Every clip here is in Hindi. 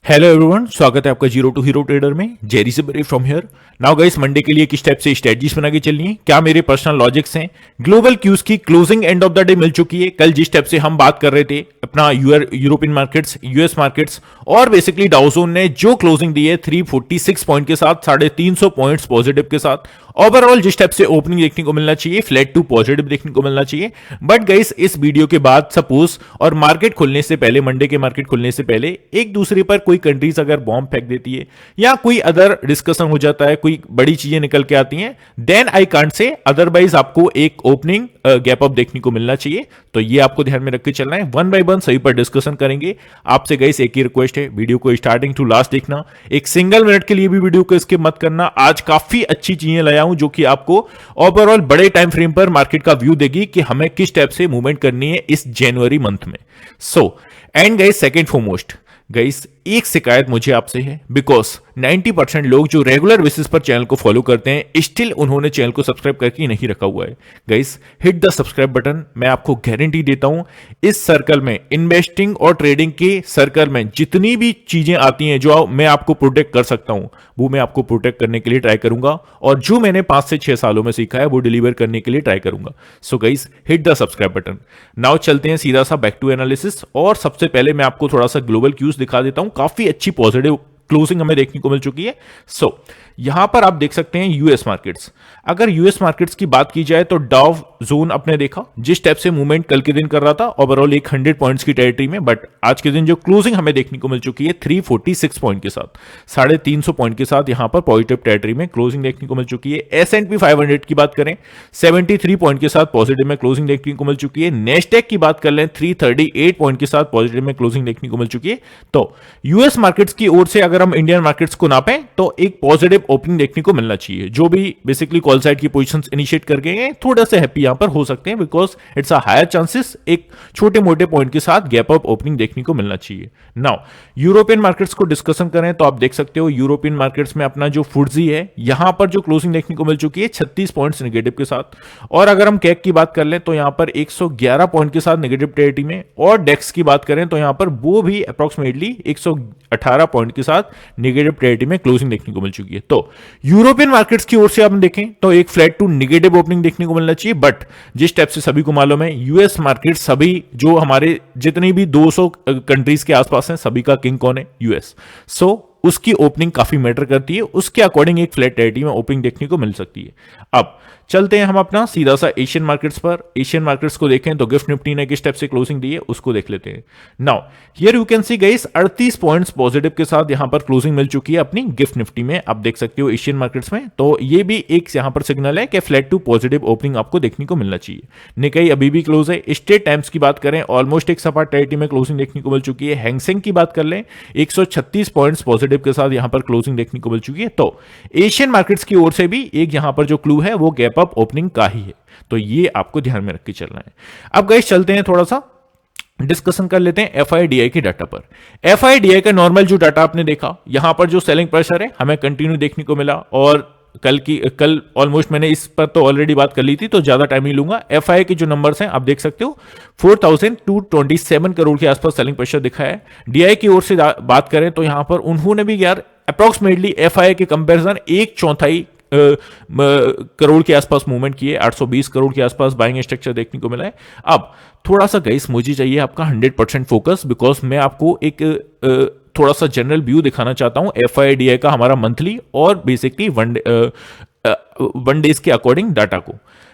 हेलो एवरीवन, स्वागत है आपका जीरो टू हीरो ट्रेडर में। जेरी से बरी from here. Now guys, Monday के लिए किस टाइप से स्ट्रेटजीज बना के चलनी है, क्या मेरे पर्सनल लॉजिक्स हैं। ग्लोबल क्यूज की closing end of the day meal चुकी है। कल जिस टाइप से हम बात कर रहे थे अपना यूरोपियन मार्केट्स, यूएस मार्केट्स और बेसिकली डाउजोन ने जो क्लोजिंग दी है 346 पॉइंट के साथ, 350 पॉइंट्स पॉजिटिव के साथ। ओवरऑल जिस टाइप से ओपनिंग देखने को मिलना चाहिए, फ्लैट टू पॉजिटिव देखने को मिलना चाहिए। बट गाइस, इस वीडियो के बाद सपोज और मार्केट खुलने से पहले, मंडे के मार्केट खुलने से पहले एक दूसरे पर कोई कंट्रीज अगर बॉम्ब फेंक देती है या कोई अदर डिस्कशन हो जाता है, कोई बड़ी चीजें निकल के आती हैं, then I can't say otherwise आपको एक ओपनिंग गैप अप देखने को मिलना चाहिए। तो ये आपको ध्यान में रख के चलना है। वन बाय वन सभी पर डिस्कशन करेंगे। आपसे गाइस एक ही रिक्वेस्ट है, वीडियो को स्टार्टिंग टू लास्ट देखना, एक सिंगल मिनट के लिए भी वीडियो को स्किप मत करना। आज काफी अच्छी चीजें लाया हूं जो कि आपको ओवरऑल बड़े टाइम फ्रेम पर मार्केट का व्यू देगी कि हमें किस टाइप से मूवमेंट करनी है इस जनवरी मंथ में। So and guys, second foremost guys, एक शिकायत मुझे आपसे है, बिकॉज 90% लोग जो रेगुलर बेसिस पर चैनल को फॉलो करते हैं, स्टिल उन्होंने चैनल को सब्सक्राइब करके नहीं रखा हुआ है। Guys, hit the subscribe button. मैं आपको गारंटी देता हूं, इस सर्कल में, इन्वेस्टिंग और ट्रेडिंग के सर्कल में जितनी भी चीजें आती हैं जो मैं आपको प्रोटेक्ट कर सकता हूं, वो मैं आपको प्रोटेक्ट करने के लिए ट्राई करूंगा, और जो मैंने 5 से 6 सालों में सीखा है वो डिलीवर करने के लिए ट्राई करूंगा। So guys, hit the subscribe button. Now चलते हैं सीधा सा बैक टू एनालिसिस। और सबसे पहले मैं आपको थोड़ा सा ग्लोबल क्यूज दिखा देता हूं। काफी अच्छी पॉजिटिव क्लोजिंग हमें देखने को मिल चुकी है। सो यहां पर आप देख सकते हैं यूएस मार्केट्स। अगर यूएस मार्केट्स की बात की जाए तो डाउ जोन आपने देखा जिस टाइप से मूवमेंट कल के दिन कर रहा था, ओवरऑल एक 100 पॉइंट्स की टेरिटरी में, बट आज के दिन जो क्लोजिंग हमें देखने को मिल चुकी है 346 पॉइंट के साथ, 350 पॉइंट के साथ यहां पर पॉजिटिव टेरिटरी में क्लोजिंग देखने को मिल चुकी है। S&P 500 की बात करें, 73 पॉइंट के साथ पॉजिटिव में क्लोजिंग देखने को मिल चुकी है। नेस्डेक की बात कर लें, 338 पॉइंट के साथ पॉजिटिव में क्लोजिंग देखने को मिल चुकी है। तो यूएस मार्केट्स की ओर से अगर हम इंडियन मार्केट्स को नापें तो एक पॉजिटिव ओपनिंग देखने को मिलना चाहिए। जो भी बेसिकली कॉल साइड की पोजीशंस इनिशिएट कर गए हैं, थोड़ा सा हैप्पी यहां पर हो सकते हैं, because it's a higher chances एक छोटे मोटे पॉइंट के साथ गैप अप ओपनिंग देखने को मिलना चाहिए। नाउ यूरोपियन मार्केट्स को डिस्कशन करें तो आप देख सकते हो यूरोपियन मार्केट्स में अपना जो फुट्जी है, यहां पर जो क्लोजिंग देखने को मिल चुकी है 36 पॉइंट्स नेगेटिव के साथ। और अगर हम कैक की बात कर लें तो यहां पर 111 पॉइंट के साथ नेगेटिव टेरिटरी में, और डेक्स की बात करें तो यहां पर वो भी अप्रोक्सीमेटली 118 पॉइंट के साथ नेगेटिव टेरिटरी में क्लोजिंग देखने को मिल चुकी है। तो यूरोपियन मार्केट्स की ओर से आप देखें तो एक फ्लैट टू नेगेटिव ओपनिंग देखने को मिलना चाहिए। बट जिस टाइप से सभी को मालूम है, यूएस मार्केट सभी जो हमारे जितनी भी 200 कंट्रीज के आसपास हैं, सभी का किंग कौन है? यूएस। सो उसकी ओपनिंग काफी मैटर करती है, उसके अकॉर्डिंग एक फ्लैट टेरिटरी में ओपनिंग देखने को मिल सकती है। अब चलते हैं हम अपना सीधा सा एशियन मार्केट्स पर। एशियन मार्केट्स को देखें तो गिफ्ट निफ्टी ने किस टाइप से क्लोजिंग दी है उसको देख लेते हैं। Now here you can see guys, 38 points positive के साथ यहां पर क्लोजिंग मिल चुकी है अपनी गिफ्ट निफ्टी में। आप देख सकते हो एशियन मार्केट्स में, तो ये भी एक यहां पर सिग्नल है कि फ्लैट टू पॉजिटिव ओपनिंग आपको देखने को मिलना चाहिए। निकाई अभी भी क्लोज है। स्टेट टाइम्स की बात करें, ऑलमोस्ट एक सपाट टेरिटरी में क्लोजिंग देखने को मिल चुकी है। हैंगसेंग की बात कर लें, 136 पॉइंट्स पॉजिटिव के साथ यहां पर क्लोजिंग देखने को मिल चुकी है। तो एशियन मार्केट्स की ओर से भी एक यहां पर जो क्लू है वो गैप अप ओपनिंग का ही है। तो ये आपको ध्यान में रख के चलना है। अब गाइस चलते हैं, थोड़ा सा डिस्कशन कर लेते हैं एफआईडीआई के डाटा पर। एफआईडीआई का नॉर्मल जो डाटा आपने देखा, यहां पर जो सेलिंग प्रेशर है हमें कंटिन्यू देखने को मिला, और कल ऑलमोस्ट मैंने इस पर तो ऑलरेडी बात कर ली थी, तो ज्यादा टाइम नहीं लूंगा। एफआई के जो नंबर्स हैं आप देख सकते हो, 4227 करोड़ के आसपास सेलिंग प्रेशर दिखा है। डीआई की ओर से बात करें तो यहां पर उन्होंने भी यार अप्रोक्सीमेटली एफआई के कंपैरिजन 1/4 करोड़ के आसपास मूवमेंट किए, 820 करोड़ के आसपास बाइंग स्ट्रक्चर देखने को मिला है। अब थोड़ा सा गाइस मुझे चाहिए आपका 100% फोकस, बिकॉज मैं आपको एक थोड़ा सा जनरल व्यू दिखाना चाहता हूं एफआईडीआई का, हमारा मंथली और बेसिकली वन डेज के अकॉर्डिंग डाटा को।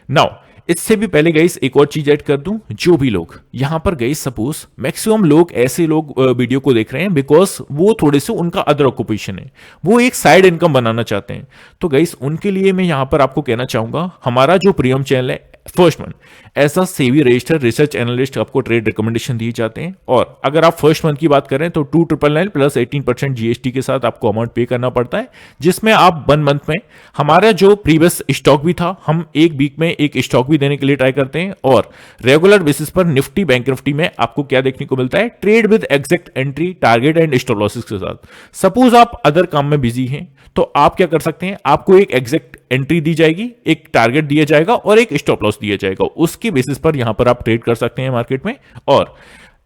नाउ इससे भी पहले गाइस एक और चीज ऐड कर दूं, जो भी लोग यहां पर गाइस, सपोज मैक्सिमम लोग ऐसे लोग वीडियो को देख रहे हैं बिकॉज वो थोड़े से उनका अदर ऑक्यूपेशन है, वो एक साइड इनकम बनाना चाहते हैं। तो गाइस उनके लिए मैं यहां पर आपको कहना चाहूंगा, हमारा जो प्रीमियम चैनल है फर्स्ट मंथ, एज अ सेवी रजिस्टर्ड रिसर्च एनालिस्ट आपको ट्रेड रिकमेंडेशन दिए जाते हैं। और अगर आप फर्स्ट मंथ की बात करें तो 2,999 प्लस 18% जीएसटी के साथ आपको अमाउंट पे करना पड़ता है, जिसमें आप 1 मंथ में हमारा जो प्रीवियस स्टॉक भी था, हम एक वीक में एक स्टॉक भी देने के लिए ट्राई करते हैं। और रेगुलर बेसिस पर निफ्टी बैंक निफ्टी में आपको क्या देखने को मिलता है? Trade with exact entry, target and stop losses के साथ। सपोज आप अदर काम में बिजी हैं तो आप क्या कर सकते हैं, आपको एक एग्जैक्ट एंट्री दी जाएगी, एक टारगेट दिया जाएगा और एक स्टॉप लॉस दिया जाएगा, उसके बेसिस पर यहां पर आप ट्रेड कर सकते हैं मार्केट में। और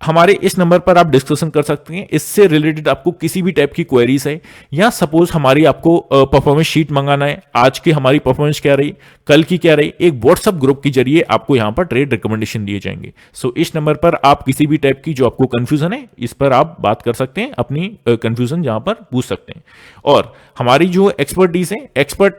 हमारे इस नंबर पर आप डिस्कशन कर सकते हैं। इससे रिलेटेड आपको किसी भी टाइप की क्वेरीज है, या सपोज हमारी आपको परफॉर्मेंस शीट मंगाना है, आज की हमारी परफॉर्मेंस क्या रही, कल की क्या रही, एक व्हाट्सएप ग्रुप के जरिए आपको यहां पर ट्रेड रिकमेंडेशन दिए जाएंगे। सो इस नंबर पर आप किसी भी टाइप की जो आपको कंफ्यूजन है, इस पर आप बात कर सकते हैं, अपनी कंफ्यूजन जहां पर पूछ सकते हैं। और हमारी जो एक्सपर्टीज है, expert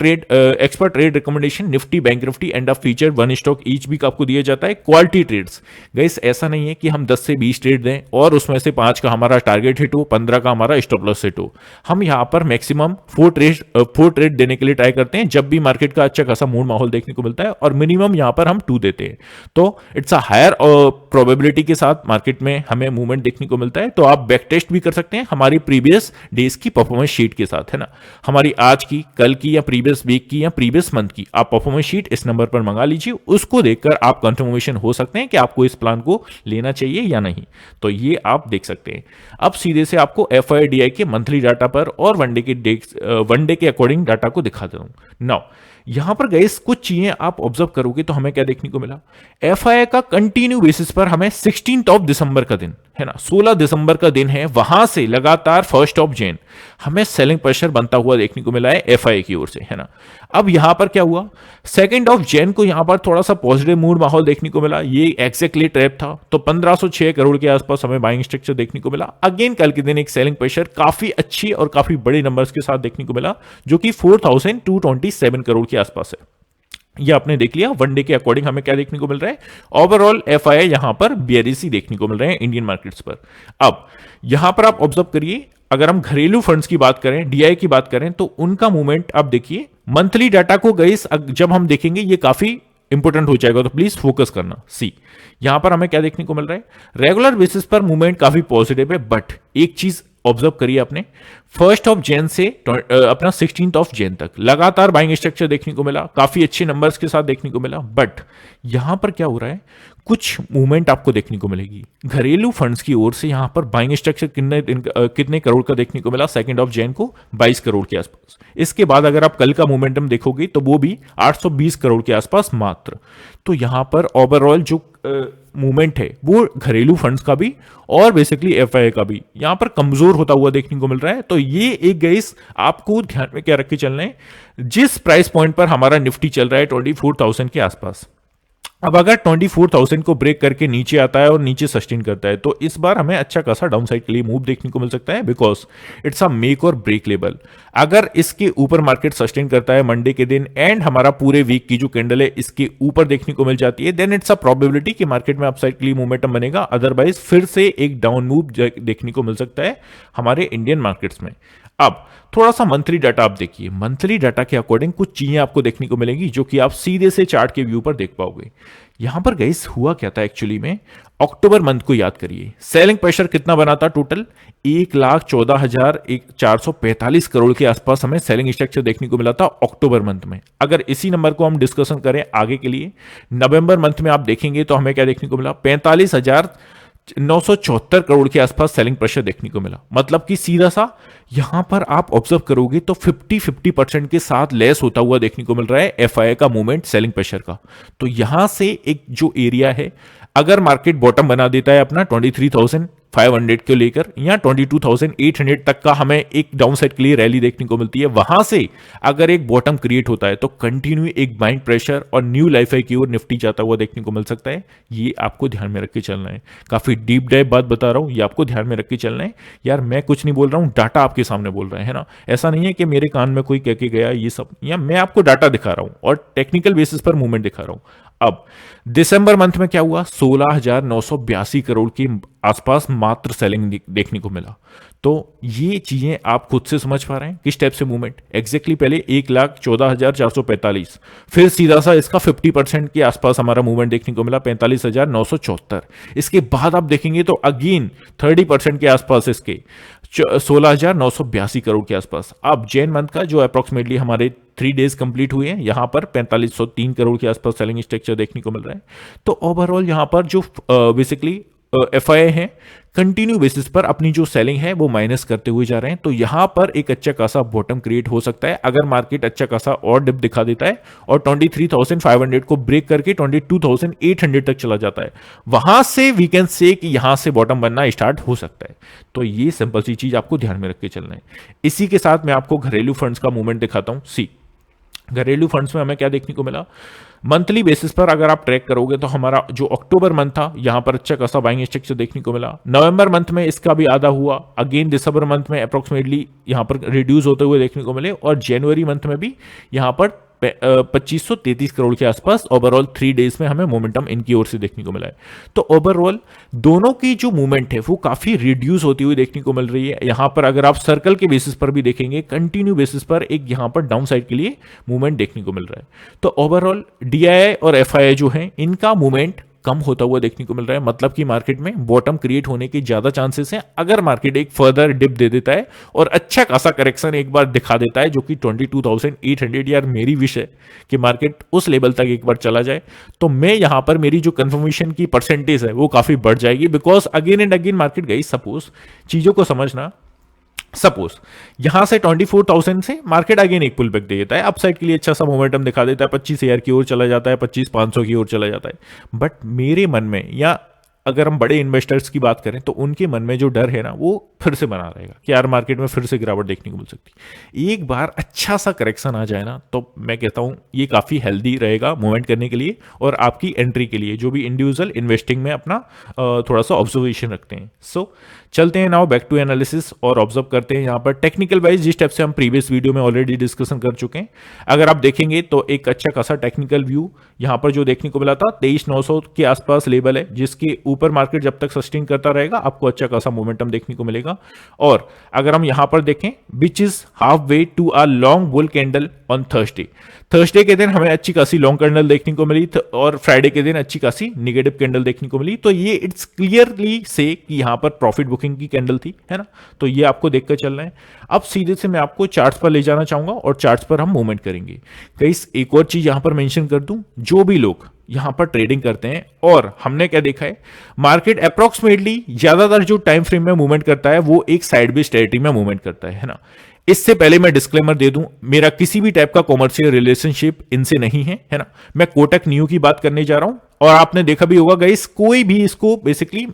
trade recommendation, Nifty, bank Nifty, end of future, one stock each भी आपको दिया जाता है। क्वालिटी ट्रेड्स गाइस, ऐसा नहीं है कि हम 10 से 20 ट्रेड दें और उसमें से 5 का हमारा टारगेट हिट हो, 15 का हमारा स्टॉप लॉस हिट हो। हम यहां पर मैक्सिमम 4 ट्रेड देने के लिए ट्राई करते हैं जब भी मार्केट का अच्छा खासा मूड माहौल देखने को मिलता है, और मिनिमम यहां पर हम 2 देते हैं। तो इट्स अ हायर प्रोबेबिलिटी के साथ मार्केट में हमें मूवमेंट देखने को मिलता है। तो आप बैक टेस्ट भी कर सकते हैं हमारी प्रीवियस डेज की परफॉर्मेंस शीट के साथ, है ना। हमारी आज की, कल की, या प्रीवियस वीक की, या प्रीवियस मंथ की आप परफॉर्मेंस शीट इस नंबर पर मंगा लीजिए। उसको देखकर आप कंफर्मेशन हो सकते हैं कि आपको इस प्लान को लेना चाहिए या नहीं। तो ये आप देख सकते हैं। अब सीधे से आपको एफआईडीआई के मंथली डाटा पर और वनडे के अकॉर्डिंग डाटा को दिखा देता हूं। नाउ यहां पर गाइस कुछ चीजें आप ऑब्जर्व करोगे तो हमें क्या देखने को मिला। एफआईआई का कंटिन्यू बेसिस पर हमें 16 दिसंबर का दिन, है ना, 16 दिसंबर का दिन है, वहां से लगातार 1 जनवरी हमें सेलिंग प्रेशर बनता हुआ देखने को मिला है एफआईआई की ओर से, है ना। अब यहां पर क्या हुआ, 2 जनवरी को यहां पर थोड़ा सा पॉजिटिव मूड माहौल देखने को मिला। ये एग्जैक्टली ट्रैप था, तो 1506 करोड़ के आसपास हमें बाइंग स्ट्रक्चर देखने को मिला। अगेन कल के दिन एक सेलिंग प्रेशर काफी अच्छी और काफी बड़े नंबर्स के साथ देखने को मिला, जो कि 4227 करोड़ के आसपास है। ये आपने देख लिया। वनडे के अकॉर्डिंग हमें क्या देखने को मिल रहा है, ओवरऑल एफआईआई यहां पर बेयरिश देखने को मिल रहे हैं इंडियन मार्केट्स पर। अब यहां पर आप ऑब्जर्व करिए, अगर हम घरेलू फंड्स की बात करें, डीआई की बात करें, तो उनका मूवमेंट आप देखिए। मंथली डाटा को गाइस जब हम देखेंगे ये काफी इंपोर्टेंट हो जाएगा, तो प्लीज फोकस करना। सी यहां पर हमें क्या देखने को मिल रहा है, रेगुलर बेसिस पर मूवमेंट काफी पॉजिटिव है, बट एक चीज ऑब्जर्व करिए आपने, 1 जनवरी से अपना 16 जनवरी तक लगातार बाइंग स्ट्रक्चर देखने को मिला, काफी अच्छे नंबर्स के साथ देखने को मिला। बट यहां पर क्या हो रहा है, कुछ मूवमेंट आपको देखने को मिलेगी घरेलू फंड्स की ओर से। यहां पर बाइंग स्ट्रक्चर कितने करोड़ का देखने को मिला 2 जनवरी को, 22 करोड़ के आसपास। इसके बाद अगर आप कल का मोमेंटम देखोगे तो वो भी 820 करोड़ के आसपास मात्र। तो यहां पर ओवरऑल जो मूवमेंट है वो घरेलू फंड्स का भी और बेसिकली एफआईआई का भी यहां पर कमजोर होता हुआ देखने को मिल रहा है। तो ये एक गाइस आपको ध्यान में क्या रख के चलना है, जिस प्राइस पॉइंट पर हमारा निफ्टी चल रहा है 24,000 के आसपास, अब अगर 24,000 को ब्रेक करके नीचे आता है और नीचे सस्टेन करता है, तो इस बार हमें अच्छा खासा डाउनसाइड के लिए मूव देखने को मिल सकता है, बिकॉज इट्स अ मेक और ब्रेक लेवल। अगर इसके ऊपर मार्केट सस्टेन करता है मंडे के दिन एंड हमारा पूरे वीक की जो कैंडल है इसके ऊपर देखने को मिल जाती है, देन इट्स अ प्रोबेबिलिटी कि मार्केट में अपसाइड के लिए मोमेंटम बनेगा। अदरवाइज फिर से एक डाउन मूव देखने को मिल सकता है हमारे इंडियन मार्केट्स में। अब थोड़ा सा मंथली डाटा आप देखिए। मंथली डाटा के अकॉर्डिंग कुछ चीजें आपको देखने को मिलेंगी जो कि आप सीधे से चार्ट के व्यू पर देख पाओगे। यहां पर गाइस हुआ क्या था एक्चुअली में, अक्टूबर मंथ को याद करिए, सेलिंग प्रेशर कितना बना था टोटल, 1,14,445 करोड़ के आसपास हमें सेलिंग स्ट्रक्चर देखने को मिला था अक्टूबर मंथ में। अगर इसी नंबर को हम डिस्कशन करें आगे के लिए, नवंबर मंथ में आप देखेंगे तो हमें क्या देखने को मिला, 45,974 करोड़ के आसपास सेलिंग प्रेशर देखने को मिला। मतलब कि सीधा सा यहां पर आप ऑब्जर्व करोगे तो 50% के साथ लेस होता हुआ देखने को मिल रहा है एफआईआई का मूवमेंट सेलिंग प्रेशर का। तो यहां से एक जो एरिया है, अगर मार्केट बॉटम बना देता है अपना 23,500 को लेकर या 22,800 तक का हमें एक डाउन साइड के लिए रैली देखने को मिलती है, वहां से अगर एक बॉटम क्रिएट होता है तो कंटिन्यू एक बाइंग प्रेशर और न्यू लाइफ हाई की ओर निफ्टी जाता हुआ देखने को मिल सकता है। ये आपको ध्यान में रख के चलना है। काफी डीप डाइव बात बता रहा हूं, ये आपको ध्यान में रख के चलना है। यार मैं कुछ नहीं बोल रहा हूं, डाटा आपके सामने बोल रहे हैं, है ना। ऐसा नहीं है कि मेरे कान में कोई कह के गया ये सब, या मैं आपको डाटा दिखा रहा हूं और टेक्निकल बेसिस पर मूवमेंट दिखा रहा हूं। अब दिसंबर मंथ में क्या हुआ, 16,982 करोड़ के आसपास मात्र सेलिंग देखने को मिला। तो ये चीजें आप खुद से समझ पा रहे हैं किस टाइप से मूवमेंट एग्जैक्टली। पहले 1,14,445, फिर सीधा सा इसका 50% के आसपास हमारा मूवमेंट देखने को मिला 45,974। इसके बाद आप देखेंगे तो अगेन 30% के आसपास इसके 16,982 करोड़ के आसपास। अब जैन मंथ का जो अप्रोक्सीमेटली हमारे 3 डेज कंप्लीट हुए हैं, यहां पर 4503 करोड़ के आसपास सेलिंग स्ट्रक्चर देखने को मिल रहा है। तो ओवरऑल यहां पर जो बेसिकली FII हैं कंटिन्यू बेसिस पर अपनी जो सेलिंग है वो माइनस करते हुए जा रहे हैं। तो यहां पर एक अच्छा खासा बॉटम क्रिएट हो सकता है अगर मार्केट अच्छा खासा और डिप दिखा देता है और 23,500 को ब्रेक करके 22,800 तक चला जाता है, वहां से वी कैन से कि यहां से बॉटम बनना स्टार्ट हो सकता है। तो ये सिंपल सी चीज आपको ध्यान में रख के चलना है। इसी के साथ मैं आपको घरेलू फंड्स का मूवमेंट दिखाता हूं। सी घरेलू फंड्स में हमें क्या देखने को मिला, मंथली बेसिस पर अगर आप ट्रैक करोगे तो हमारा जो अक्टूबर मंथ था यहां पर अच्छा खासा बाइंग स्ट्रक्चर देखने को मिला। नवंबर मंथ में इसका भी आधा हुआ, अगेन दिसंबर मंथ में अप्रोक्सीमेटली यहां पर रिड्यूस होते हुए देखने को मिले और जनवरी मंथ में भी यहां पर 2533 करोड़ के आसपास ओवरऑल 3 डेज में हमें मोमेंटम इनकी ओर से देखने को मिला है। तो ओवरऑल दोनों की जो मूवमेंट है वो काफी रिड्यूस होती हुई देखने को मिल रही है। यहां पर अगर आप सर्कल के बेसिस पर भी देखेंगे कंटिन्यू बेसिस पर एक यहां पर डाउन साइड के लिए मूवमेंट देखने को मिल रहा है। तो ओवरऑल DII और FII जो है इनका मूवमेंट कम होता हुआ देखने को मिल रहा है, मतलब कि मार्केट में बॉटम क्रिएट होने के ज्यादा चांसेस हैं अगर मार्केट एक फर्दर डिप दे देता है और अच्छा खासा करेक्शन एक बार दिखा देता है, जो कि 22,800 यार मेरी विश है कि मार्केट उस लेवल तक एक बार चला जाए। तो मैं यहां पर मेरी जो कंफर्मेशन की परसेंटेज है वो काफी बढ़ जाएगी, because again and again market गई। सपोज चीजों को समझना, सपोज यहां से 24,000 से मार्केट अगेन एक पुल बैक दे देता है, अपसाइड के लिए अच्छा सा मोमेंटम दिखा देता है, 25,000 की ओर चला जाता है, 25,500 की ओर चला जाता है। बट मेरे मन में, या अगर हम बड़े इन्वेस्टर्स की बात करें तो उनके मन में जो डर है ना वो फिर से बना रहेगा कि यार मार्केट में फिर से गिरावट देखने को मिल सकती। एक बार अच्छा सा करेक्शन आ जाए ना तो मैं कहता हूं ये काफी हेल्दी रहेगा मूवमेंट करने के लिए और आपकी एंट्री के लिए, जो भी इंडिविजुअल इन्वेस्टिंग में अपना थोड़ा सा ऑब्जर्वेशन रखते हैं। सो चलते हैं नाउ बैक टू एनालिसिस और ऑब्जर्व करते हैं यहाँ पर टेक्निकल वाइज जिस टाइप से हम प्रीवियस वीडियो में ऑलरेडी डिस्कशन कर चुके हैं। अगर आप देखेंगे तो एक अच्छा खासा टेक्निकल व्यू यहाँ पर जो देखने को मिला था 23,900 के आसपास लेवल है, जिसके ऊपर मार्केट जब तक सस्टेन करता रहेगा आपको अच्छा खासा मोमेंटम देखने को मिलेगा। और अगर हम यहां पर देखें which is half way to a long bull candle on Thursday के दिन हमें अच्छी खासी लॉन्ग कैंडल देखने को मिली और फ्राइडे के दिन अच्छी खासी निगेटिव कैंडल देखने को मिली। तो ये इट्स क्लियरली से कि यहां पर प्रॉफिट बुकिंग की कैंडल थी, है ना। तो ये आपको देखकर चलना है। अब सीधे से मैं आपको चार्ट्स पर ले जाना चाहूंगा और चार्ट्स पर हम मूवमेंट करेंगे। गाइस एक और चीज यहां पर मेंशन कर दूं, जो भी लोग यहां पर ट्रेडिंग करते हैं और हमने क्या देखा है, मार्केट अप्रोक्सीमेटली ज्यादातर जो टाइम फ्रेम में मूवमेंट करता है वो एक साइडवेज टेरिटरी में मूवमेंट करता है ना। इससे पहले मैं डिस्क्लेमर दे दूं, मेरा किसी भी टाइप का कॉमर्शियल रिलेशनशिप इनसे नहीं है ना। मैं कोटक न्यू की बात करने जा रहा हूं और आपने देखा भी होगा गाइस कोई भी इसको बेसिकली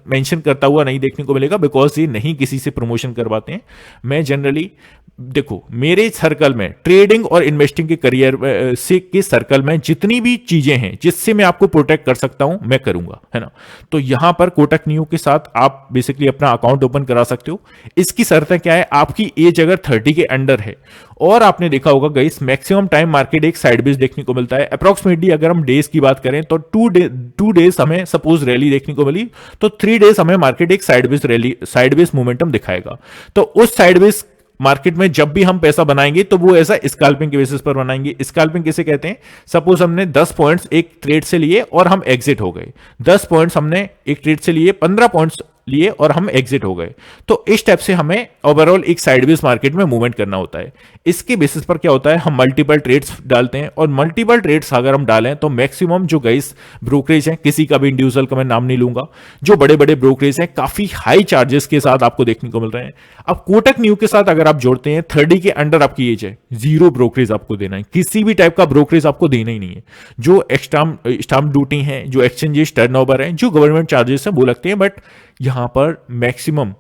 मेंशन करता हुआ नहीं देखने को मिलेगा, बिकॉज ये नहीं किसी से प्रमोशन करवाते हैं। मैं जनरली देखो मेरे सर्कल में ट्रेडिंग और इन्वेस्टिंग के करियर से के सर्कल में जितनी भी चीजें हैं जिससे मैं आपको प्रोटेक्ट कर सकता हूं मैं करूंगा, है ना। तो यहां पर कोटक न्यू के साथ आप बेसिकली अपना अकाउंट ओपन करा सकते हो। इसकी शर्तें क्या है, आपकी एज अगर 30 के अंडर है और आपने देखा होगा गाइस मैक्सिमम टाइम मार्केट एक साइडवेज देखने को मिलता है। अप्रोक्सीमेटली अगर हम डेज की बात करें तो 2 डेज हमें सपोज रैली देखने को मिली तो 3 डेज हमें मार्केट एक साइडवेज मोमेंटम दिखाएगा। तो उस साइडवेज मार्केट में जब भी हम पैसा बनाएंगे तो वो ऐसा स्कैल्पिंग के बेसिस पर बनाएंगे। स्कैल्पिंग किसे कहते हैं, सपोज हमने 10 पॉइंट्स एक ट्रेड से लिए और हम एग्जिट हो गए, 10 पॉइंट्स हमने एक ट्रेड से लिए, 15 पॉइंट्स लिए और हम एग्जिट हो गए। तो इस टाइप से हमें ओवरऑल एक साइडवेज मार्केट में मूवमेंट करना होता है। इसके बेसिस पर क्या होता है, हम मल्टीपल ट्रेड्स डालते हैं और मल्टीपल ट्रेड्स अगर हम डालें तो मैक्सिमम जो गाइस ब्रोकरेज है, किसी का भी इंडिविजुअल का मैं नाम नहीं लूंगा, जो बड़े बड़े ब्रोकरेज हैं काफी हाई चार्जेस के साथ आपको देखने को मिल रहे हैं। अब कोटक न्यू के साथ अगर आप जोड़ते हैं 30 के अंडर आपकी एज है, 0 ब्रोकरेज आपको देना है, किसी भी टाइप का ब्रोकरेज आपको देना ही नहीं है। जो स्टाम्प ड्यूटी है, जो एक्सचेंजेस टर्नओवर है, जो गवर्नमेंट चार्जेस है वो लगते हैं, बट यहां पर मैक्सिमम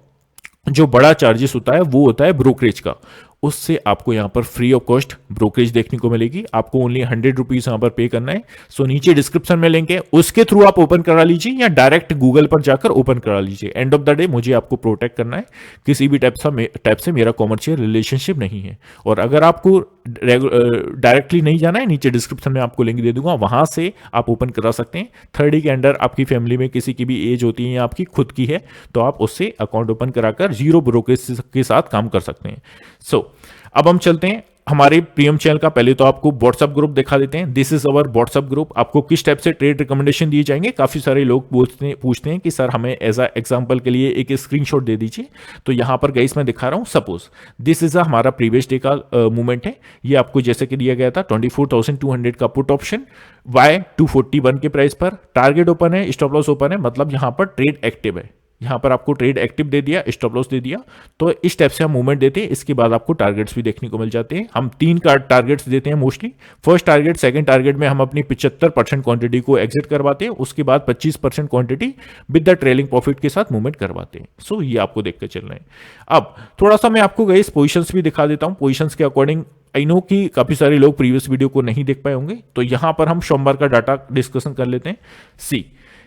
जो बड़ा चार्जेस होता है वो होता है ब्रोकरेज का। उससे आपको यहां पर फ्री ऑफ कॉस्ट ब्रोकरेज देखने को मिलेगी। आपको ओनली 100 रुपीज यहां पर पे करना है। सो नीचे डिस्क्रिप्शन में लिंक है, उसके थ्रू आप ओपन करा लीजिए या डायरेक्ट गूगल पर जाकर ओपन करा लीजिए। एंड ऑफ द डे मुझे आपको प्रोटेक्ट करना है, किसी भी टाइप से मेरा कॉमर्शियल रिलेशनशिप नहीं है। और अगर आपको डायरेक्टली नहीं जाना है, नीचे डिस्क्रिप्शन में आपको लिंक दे दूंगा, वहां से आप ओपन करा सकते हैं। 30 के अंडर आपकी फैमिली में किसी की भी एज होती है या आपकी खुद की है तो आप उससे अकाउंट ओपन कराकर 0 ब्रोकरेज के साथ काम कर सकते हैं। सो अब हम चलते हैं हमारे प्रीमियम चैनल का पहले तो आपको व्हाट्सएप ग्रुप दिखा देते हैं। This is our WhatsApp group. आपको किस टाइप से ट्रेड रिकमेंडेशन दिए जाएंगे, काफी सारे लोग पूछते हैं कि सर हमें एज अ एग्जांपल के लिए एक स्क्रीनशॉट दे दीजिए। तो यहां पर गाइस मैं दिखा रहा हूं, सपोज दिस इज हमारा प्रीवियस डे का मूवमेंट है। ये आपको जैसे कि दिया गया था 24,200 का पुट ऑप्शन वाई 241 के प्राइस पर, टारगेट ओपन है, स्टॉप लॉस ओपन है, मतलब यहां पर ट्रेड एक्टिव है। यहां पर आपको ट्रेड एक्टिव दे दिया, स्टॉप लॉस दे दिया। तो इस टाइप से हम मूवमेंट देते हैं। इसके बाद आपको टारगेट्स भी देखने को मिल जाते हैं। हम 3 का टारगेट्स देते हैं mostly. First target, second target में हम अपनी 75% क्वांटिटी को एग्जिट करवाते हैं। उसके बाद 25% quantity with the trailing profit के साथ मूवमेंट करवाते हैं। सो ये आपको देखकर चलना है। अब थोड़ा सा मैं आपको गाइस पोजिशंस भी दिखा देता हूं। पोजिशंस के अकॉर्डिंग आई नो कि काफी सारे लोग प्रीवियस वीडियो को नहीं देख पाए होंगे, तो यहां पर हम सोमवार का डाटा डिस्कशन कर लेते हैं। सी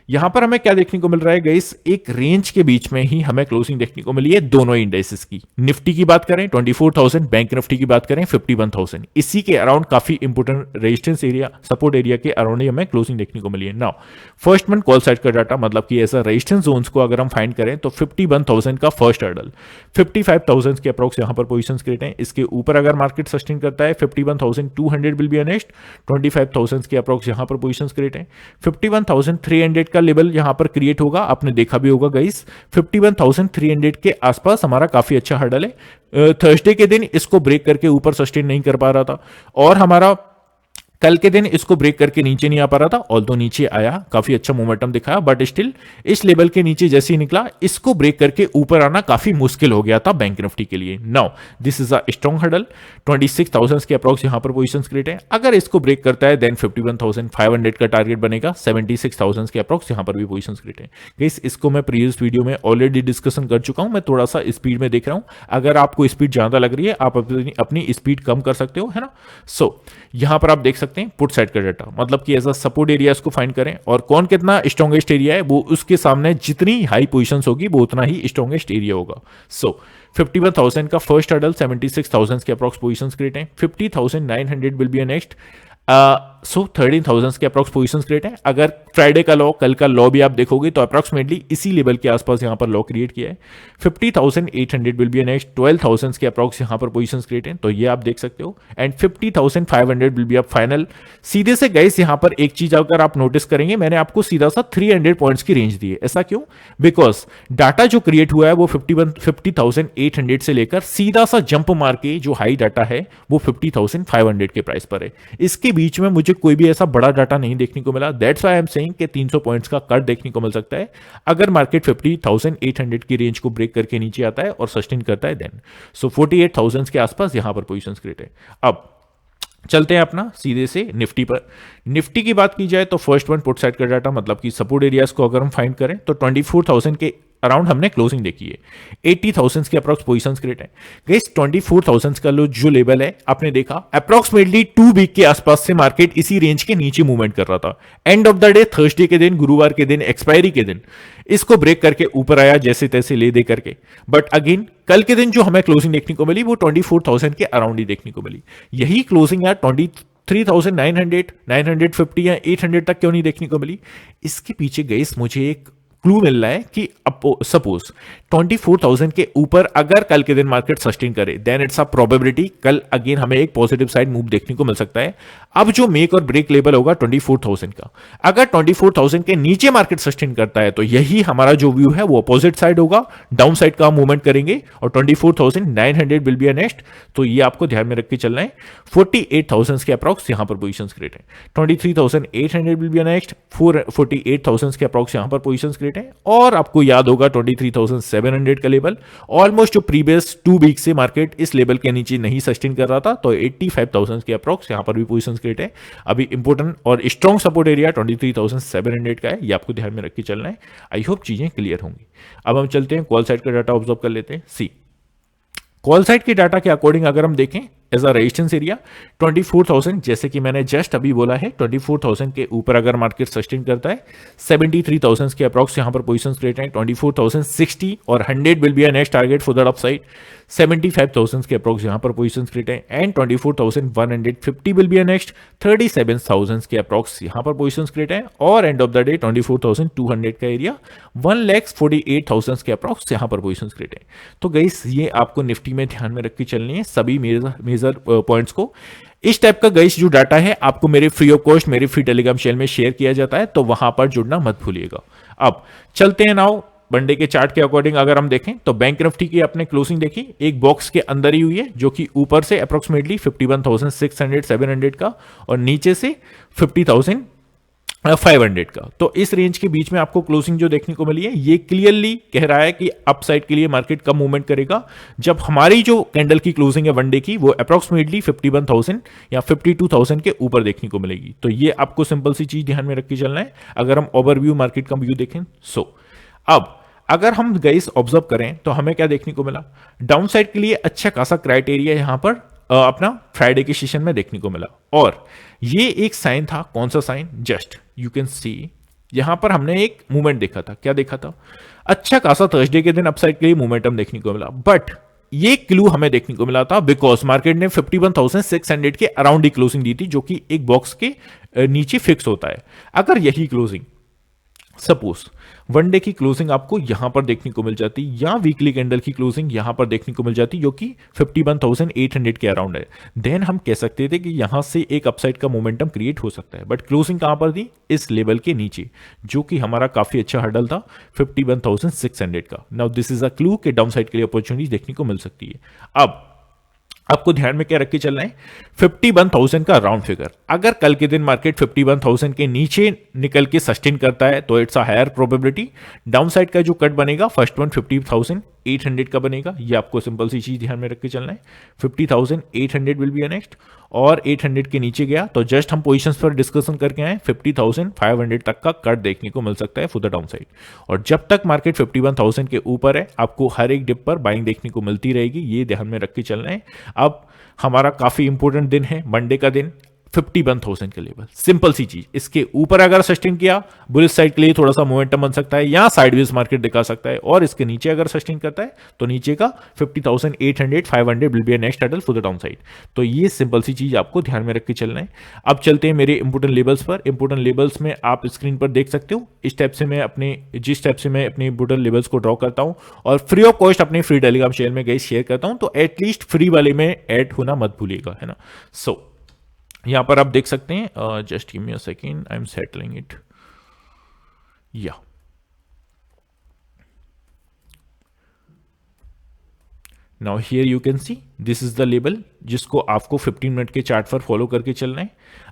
यहां पर हमें क्या देखने को मिल रहा है गाइस, एक रेंज के बीच में ही हमें क्लोजिंग देखने को मिली है दोनों इंडेक्सेस की। निफ्टी की बात करें 24,000, बैंक निफ्टी की बात करें 51,000। इसी के अराउंड काफी important resistance area, support area के अराउंड ही हमें क्लोजिंग देखने को मिली है। Now first month call side का डाटा, मतलब कि ऐसा रेजिस्टेंस जोन्स को अगर हम फाइंड करें तो 51,000 का फर्स्ट हर्डल, 55,000 के अप्रोक्स यहां पर पोजीशंस क्रिएट हैं। इसके ऊपर अगर मार्केट सस्टेन करता है 51,200 विल बी अ नेक्स्ट, 25,000 के अप्रोक्स यहां पर पोजीशंस क्रिएट हैं। 51,300 का लेवल यहां पर क्रिएट होगा, आपने देखा भी होगा गाइस। 51,300 के आसपास हमारा काफी अच्छा हर्डल है। थर्सडे के दिन इसको ब्रेक करके ऊपर सस्टेन नहीं कर पा रहा था, और हमारा कल के दिन इसको ब्रेक करके नीचे नहीं आ पा रहा था। ऑल्दो नीचे आया, काफी अच्छा मोमेंटम दिखाया, बट स्टिल इस लेवल के नीचे जैसे ही निकला, इसको ब्रेक करके ऊपर आना काफी मुश्किल हो गया था बैंक निफ्टी के लिए। Now this is a strong hurdle, 26,000 के अप्रोक्स यहां पर पोजीशंस क्रिएट है। अगर इसको ब्रेक करता है देन 51,500 का टारगेट बनेगा, 76,000 के अप्रोक्स यहां पर भी पोजीशंस क्रिएट है। गाइस इसको मैं प्रीवियस वीडियो में ऑलरेडी डिस्कशन कर चुका हूं। मैं थोड़ा सा स्पीड में देख रहा हूं, अगर आपको स्पीड ज्यादा लग रही है आप अपनी स्पीड कम कर सकते हो, है ना। सो यहां पर आप देख सकते हैं पुट साइड का डाटा, मतलब कि एज अ सपोर्ट एरिया इसको फाइंड करें, और कौन कितना स्ट्रॉन्गेस्ट एरिया है वो उसके सामने जितनी हाई पोजीशंस होगी वो उतना ही स्ट्रॉन्गेस्ट एरिया होगा। सो 51,000 का फर्स्ट हर्डल, 76,000 के अप्रोक्स पोजीशंस क्रिएट हैं। 50,900 विल बी अ नेक्स्ट। सो 13,000 के अप्रोक्स पोजीशंस क्रिएट है। अगर फ्राइडे का लॉ, कल का लॉ भी आप देखोगे तो अप्रोक्सीमेटली इसी लेवल के आसपास यहां पर लॉ क्रिएट किया है। 50,800 विल बी अ नेक्स्ट, 12,000 के अप्रोक्स यहां पर पोजीशंस क्रिएट हैं, तो ये आप देख सकते हो। And 50,500 will be a final. सीधे से गाइस यहां पर एक चीज अगर आप नोटिस करेंगे, मैंने आपको सीधा सा 300 पॉइंट्स की रेंज दी है। ऐसा क्यों? बिकॉज डाटा जो क्रिएट हुआ है वो 50,800 से लेकर सीधा सा जंप मार के जो हाई डाटा है वो 50,500 के प्राइस पर है। इसके बीच में मुझे कोई भी ऐसा बड़ा डाटा नहीं देखने को मिला। That's why I am saying कि 300 पॉइंट्स का कट देखने को मिल सकता है अगर मार्केट 50,800 की रेंज को ब्रेक करके नीचे आता है और सस्टेन करता है देन। सो 48,000 के आसपास यहां पर पोजीशंस क्रिएट है। अब चलते हैं अपना सीधे से निफ्टी पर। निफ्टी की बात की जाए तो फर्स्ट वन पुट साइड का डाटा, मतलब कि सपोर्ट एरियाज को अगर हम फाइंड करें तो 24,000 के अराउंड हमने क्लोजिंग देखी है। 80,000 के अप्रोक्स पोजीशंस क्रिएट है। गाइस 24,000 का जो लेवल है आपने देखा अप्रोक्सीमेटली 2 वीक के आसपास से मार्केट इसी रेंज के नीचे मूवमेंट कर रहा था। End of the day Thursday के दिन, गुरुवार के दिन, एक्सपायरी के दिन इसको ब्रेक करके ऊपर आया जैसे तैसे ले दे करके। बट अगेन कल के दिन जो हमें क्लोजिंग देखने को मिली वो 24,000 के अराउंड ही देखने को मिली। यही क्लोजिंग यार 23,900, 950 या 800 तक क्यों नहीं देखने को मिली? इसके पीछे गाइस मुझे एक क्लू मिल रहा है कि सपोज 24,000 के ऊपर अगर कल के दिन मार्केट सस्टेन करे देन इट्स अ प्रोबेबिलिटी कल अगेन हमें एक पॉजिटिव साइड मूव देखने को मिल सकता है। अब जो मेक और ब्रेक लेवल होगा 24,000 का, अगर 24,000 के नीचे मार्केट सस्टेन करता है तो यही हमारा जो व्यू है वो अपोजिट साइड होगा, डाउन साइड का मूवमेंट करेंगे और 24,900 विल बी अ नेक्स्ट। तो ये आपको ध्यान में रख के चलना है। 48,000 के अप्रॉक्स यहां पर पोजीशंस क्रिएट है। 23,800 विल बी अ नेक्स्ट, 48,000 के अप्रॉक्स यहां पर पोजीशंस क्रिएट है। और आपको याद होगा 23,700 का लेवल, ऑलमोस्ट जो प्रीवियस 2 वीक से मार्केट इस लेवल के नीचे नहीं सस्टेन कर रहा था, तो 85,000 के अप्रॉक्स यहां पर भी पोजीशंस क्रिएट है। अभी इंपॉर्टेंट और स्ट्रॉन्ग सपोर्ट एरिया 23,700 का है, ये आपको ध्यान में रख के चलना है। आई होप चीजें क्लियर होंगी। अब हम चलते हैं कॉल साइड का डाटा ऑब्जर्व कर लेते हैं। सी कॉल साइड के डाटा के अकॉर्डिंग अगर हम देखें एज अ रेजिस्टेंस एरिया 24,000, जैसे कि मैंने जस्ट अभी बोला है 24,000 के ऊपर अगर मार्केट सस्टेन करता है 73,000 के अप्रॉक्स यहां पर पोजीशंस क्रिएट हैं। 24,060 और 100 will be a next target for that upside. 75,000 के अप्रॉक्स यहां पर पोजीशंस क्रिएट हैं and 24,150 will be a next. 37,000 के अप्रॉक्स यहां पर पोजीशंस क्रिएट हैं और एंड ऑफ द डे 24,200 का एरिया 1,48,000 के अप्रॉक्स यहां पर पोजीशंस क्रिएट हैं। तो गाइस ये आपको निफ्टी में ध्यान में रख के चलनी है। सभी मेजर मेजर पॉइंट्स को। इस टाइप का गाइस जो डाटा है आपको मेरे फ्री ऑफ कॉस्ट मेरे फ्री टेलीग्राम चैनल में शेयर किया जाता है, तो वहां पर जुड़ना मत भूलिएगा। अब चलते हैं नाउ मंडे के चार्ट के अकॉर्डिंग अगर हम देखें तो बैंक निफ्टी की अपने क्लोजिंग देखी एक बॉक्स के अंदर ही हुई है, जो कि ऊपर से अप्रोक्सीमेटली 51,600 700 का और नीचे से 50,500 का। तो इस रेंज के बीच में आपको क्लोजिंग जो देखने को मिली है ये क्लियरली कह रहा है कि अपसाइड के लिए मार्केट कम मूवमेंट करेगा, जब हमारी जो कैंडल की क्लोजिंग है वनडे की वो अप्रोक्सीमेटली 51,000 या 52,000 के ऊपर देखने को मिलेगी। तो ये आपको सिंपल सी चीज ध्यान में रख के चलना है अगर हम ओवरव्यू मार्केट का व्यू देखें। अब अगर हम गाइस ऑब्जर्व करें तो हमें क्या देखने को मिला, डाउन साइड के लिए अच्छा खासा क्राइटेरिया यहां पर अपना फ्राइडे के सेशन में देखने को मिला, और ये एक साइन था। कौन सा sign? Just you can see यहां पर हमने एक मूवमेंट देखा था। क्या देखा था? अच्छा खासा थर्सडे के दिन अपसाइड के लिए मोमेंटम देखने को मिला, बट ये क्लू हमें देखने को मिला था बिकॉज मार्केट ने 51,600 के अराउंड ही क्लोजिंग दी थी, जो कि एक बॉक्स के नीचे फिक्स होता है। अगर यही क्लोजिंग सपोज वनडे की क्लोजिंग आपको यहां पर देखने को मिल जाती या वीकली कैंडल की क्लोजिंग यहां पर देखने को मिल जाती जो कि 51,800 के अराउंड है, देन हम कह सकते थे कि यहां से एक अपसाइड का मोमेंटम क्रिएट हो सकता है। बट क्लोजिंग कहां पर दी? इस लेवल के नीचे, जो कि हमारा काफी अच्छा हर्डल था 51,600 का। Now this is a clue कि डाउन साइड के लिए अपॉर्चुनिटी देखने को मिल सकती है। अब आपको ध्यान में क्या रख के चलना है? 51,000 का राउंड फिगर। अगर कल के दिन मार्केट 51,000 के नीचे निकल के सस्टेन करता है तो it's a higher probability downside का जो कट बनेगा फर्स्ट वन 50,800 का बनेगा। ये आपको सिंपल सी चीज ध्यान में रख के चलना है। 50,800 विल बी नेक्स्ट, और 800 के नीचे गया तो जस्ट हम पोजीशंस पर डिस्कशन करके आए 50,500 तक का कट देखने को मिल सकता है फॉर द डाउन साइड। और जब तक मार्केट 51,000 के ऊपर है आपको हर एक डिप पर बाइंग देखने को मिलती रहेगी, ये ध्यान में रख के चलना है। अब हमारा काफी इंपॉर्टेंट दिन है मंडे का दिन, 51,000 के लेवल। सिंपल सी चीज, इसके ऊपर अगर सस्टेन किया बुलिश साइड के लिए थोड़ा सा मोमेंटम बन सकता है या साइडवेज मार्केट दिखा सकता है, और इसके नीचे अगर सस्टेन करता है तो नीचे का 50,800 500 will be next hurdle for the down side. तो ये सिंपल सी चीज आपको ध्यान में रख के चलना है। अब चलते हैं मेरे इंपोर्टेंट लेवल्स पर। इंपोर्टेंट लेवल्स में आप स्क्रीन पर देख सकते हो इस टाइप से मैं अपने इंपोर्टेंट लेवल्स को ड्रॉ करता हूं और फ्री ऑफ कॉस्ट अपने फ्री टेलीग्राम चैनल में गई शेयर करता हूं, तो एटलीस्ट फ्री वाले में ऐड होना मत भूलिएगा, है ना। यहां पर आप देख सकते हैं, just give me a second, I am settling it. या now here you can see this is the level जिसको आपको 15 मिनट के चार्ट पर फॉलो करके चलना है।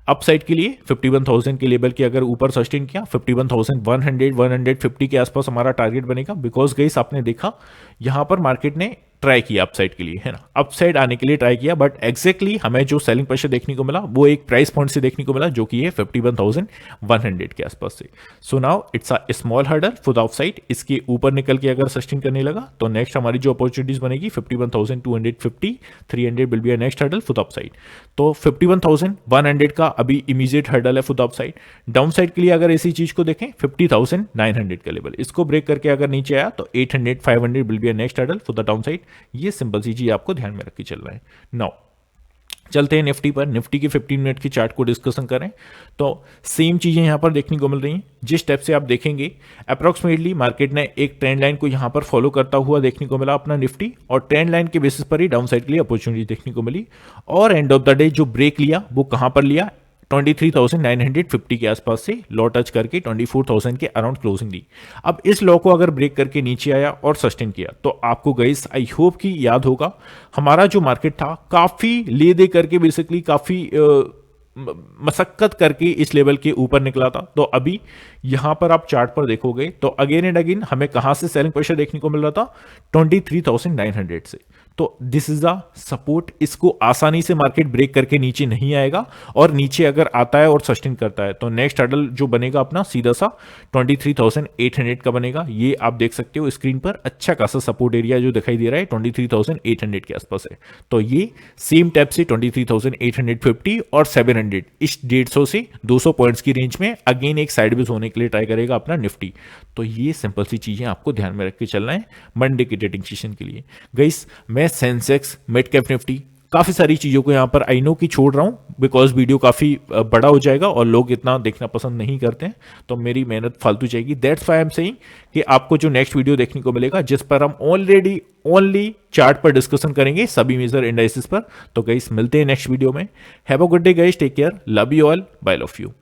अपसाइड के लिए 51,000 के लेवल की अगर ऊपर सस्टेन किया 51,100 150 के आसपास हमारा टारगेट बनेगा, बिकॉज गाइस आपने देखा यहां पर मार्केट ने ट्राई किया अपसाइड के लिए, है ना, अपसाइड आने के लिए ट्राई किया, बट एग्जैक्टली हमें जो सेलिंग प्रेशर देखने को मिला वो एक प्राइस पॉइंट से देखने को मिला जो कि है 51,100 के आसपास से। So now it's a small hurdle for the upside. इसके ऊपर निकल के अगर सस्टेन करने लगा तो नेक्स्ट हमारी जो अपॉर्चुनिटीज बनेगी 51,250 300 will be a next hurdle for the upside. तो 51,100 का अभी इमीडिएट हर्डल है for the upside. Down side के लिए अगर इसी चीज को देखें 50,900 का लेवल, इसको ब्रेक करके अगर नीचे आया तो 800 500 will be a next hurdle for the down side. ये सिंपल सी चीज आपको ध्यान में रख के चल रहा है। नाउ चलते हैं निफ्टी पर। निफ्टी की 15 मिनट की चार्ट को डिस्कशन करें तो सेम चीजें यहां पर देखने को मिल रही हैं। जिस स्टेप से आप देखेंगे अप्रोक्सीमेटली मार्केट ने एक ट्रेंड लाइन को यहां पर फॉलो करता हुआ देखने को मिला अपना निफ्टी, और ट्रेंड लाइन के बेसिस पर ही डाउन साइड के लिए अपॉर्चुनिटी देखने को मिली, और एंड ऑफ द डे जो ब्रेक लिया वो कहां पर लिया? 23,950 के आसपास से लॉ टच करके 24,000 के अराउंड क्लोजिंग दी। अब इस लॉ को अगर ब्रेक करके नीचे आया और सस्टेन किया तो आपको गाइस आई होप कि याद होगा हमारा जो मार्केट था काफी ले दे करके बेसिकली काफी मशक्कत करके इस लेवल के ऊपर निकला था। तो अभी यहां पर आप चार्ट पर देखोगे तो अगेन एंड अगेन हमें कहां से सेलिंग प्रेशर देखने को मिल रहा था? 23,900 से। तो दिस इज द सपोर्ट, इसको आसानी से मार्केट ब्रेक करके नीचे नहीं आएगा, और नीचे अगर आता है और सस्टेन करता है तो नेक्स्ट हर्डल जो बनेगा अपना सीधा सा 23,800 का बनेगा। ये आप देख सकते हो स्क्रीन पर, अच्छा खासा सपोर्ट एरिया जो दिखाई दे रहा है 23,800 के आसपास है। तो ये सेम टैप से 23,850 और 700 इस 150 से 200 पॉइंट्स की रेंज में अगेन एक साइडवेज होने के लिए ट्राई करेगा अपना निफ्टी। तो ये सिंपल सी चीजें आपको ध्यान में रख के चलना है मंडे के ट्रेडिंग सेशन के लिए। गाइस मैं सेंसेक्स, मिड कैप निफ्टी, काफ़ी सारी चीज़ों को यहाँ पर आई नो कि छोड़ रहा हूँ बिकॉज वीडियो काफ़ी बड़ा हो जाएगा और लोग इतना देखना पसंद नहीं करते हैं, तो मेरी मेहनत फालतू जाएगी। That's why I am saying कि आपको जो नेक्स्ट वीडियो देखने को मिलेगा जिस पर हम ऑलरेडी ओनली चार्ट पर डिस्कशन करेंगे, सभी मेजर इंडाइसेस पर। तो गाइस मिलते हैं नेक्स्ट वीडियो में। Have a good day guys, take care, love you all, bye love you.